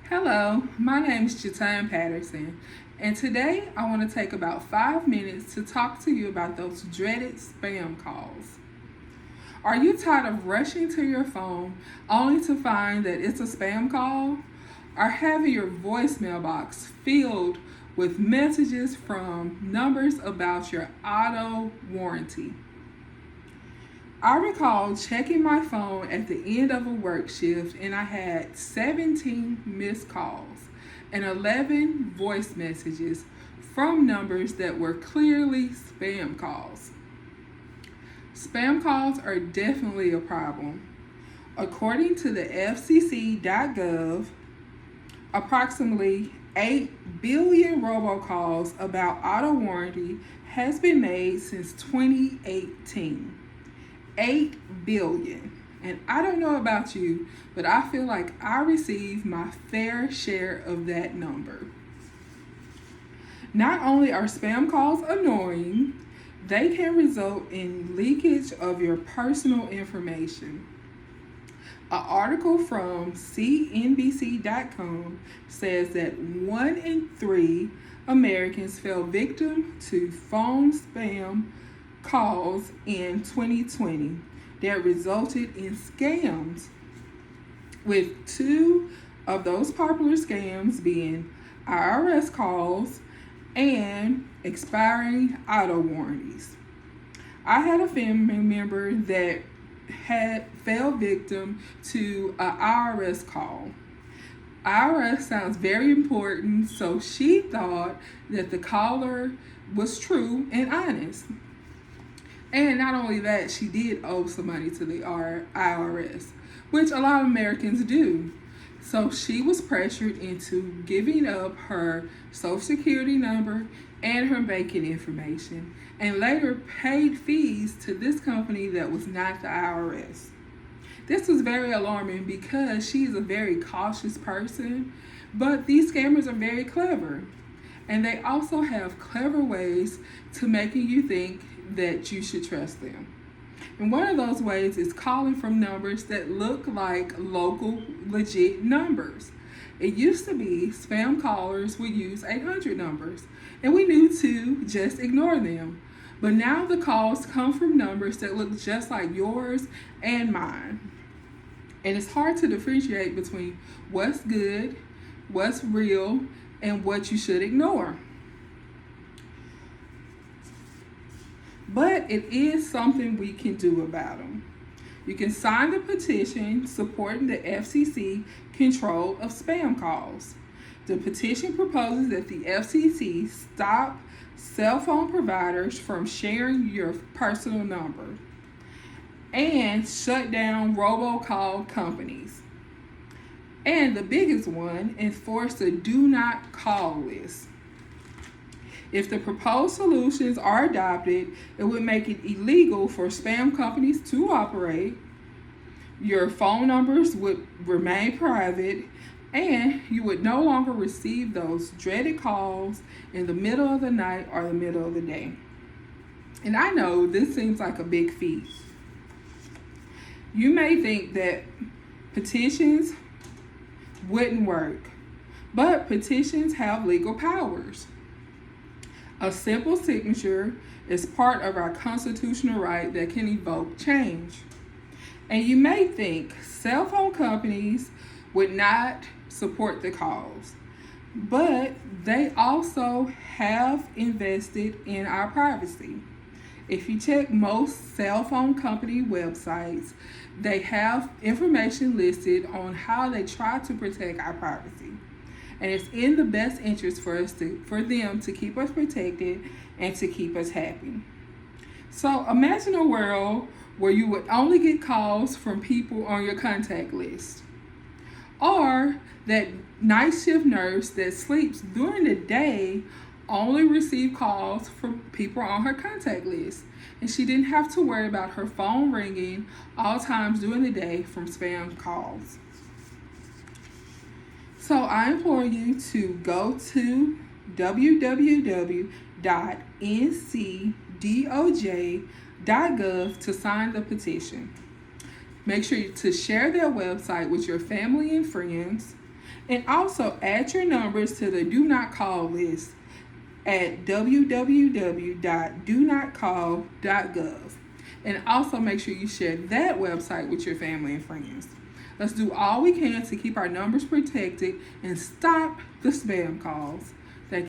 Hello, my name is Jatan Patterson, and today I want to take about 5 minutes to talk to you about those dreaded spam calls. Are you tired of rushing to your phone only to find that it's a spam call? Or having your voicemail box filled with messages from numbers about your auto warranty? I recall checking my phone at the end of a work shift and I had 17 missed calls and 11 voice messages from numbers that were clearly spam calls. Spam calls are definitely a problem. According to the FCC.gov, approximately 8 billion robocalls about auto warranty has been made since 2018. 8 billion. And I don't know about you, but I feel like I receive my fair share of that number. Not only are spam calls annoying, they can result in leakage of your personal information. An article from CNBC.com says that 1 in 3 Americans fell victim to phone spam calls in 2020 that resulted in scams, with 2 of those popular scams being IRS calls and expiring auto warranties. I had a family member that had fell victim to an IRS call. IRS sounds very important, so she thought that the caller was true and honest. And not only that, she did owe some money to the IRS, which a lot of Americans do. So she was pressured into giving up her social security number and her banking information, and later paid fees to this company that was not the IRS. This was very alarming because she's a very cautious person, but these scammers are very clever. And they also have clever ways to making you think that you should trust them. And one of those ways is calling from numbers that look like local legit numbers. It used to be spam callers would use 800 numbers, and we knew to just ignore them. But now the calls come from numbers that look just like yours and mine. And it's hard to differentiate between what's good, what's real, and what you should ignore. But it is something we can do about them. You can sign the petition supporting the FCC control of spam calls. The petition proposes that the FCC stop cell phone providers from sharing your personal number and shut down robocall companies. And the biggest one, enforce the do not call list. If the proposed solutions are adopted, it would make it illegal for spam companies to operate. Your phone numbers would remain private, and you would no longer receive those dreaded calls in the middle of the night or the middle of the day. And I know this seems like a big feat. You may think that petitions wouldn't work, but petitions have legal powers. A simple signature is part of our constitutional right that can evoke change. And you may think cell phone companies would not support the cause, but they also have invested in our privacy. If you check most cell phone company websites, they have information listed on how they try to protect our privacy. And it's in the best interest for them to keep us protected and to keep us happy. So imagine a world where you would only get calls from people on your contact list, or that night shift nurse that sleeps during the day only received calls from people on her contact list, and she didn't have to worry about her phone ringing all times during the day from spam calls. So I implore you to go to www.ncdoj.gov to sign the petition. Make sure to share their website with your family and friends And also add your numbers to the Do Not Call list at www.donotcall.gov. And also make sure you share that website with your family and friends. Let's do all we can to keep our numbers protected and stop the spam calls.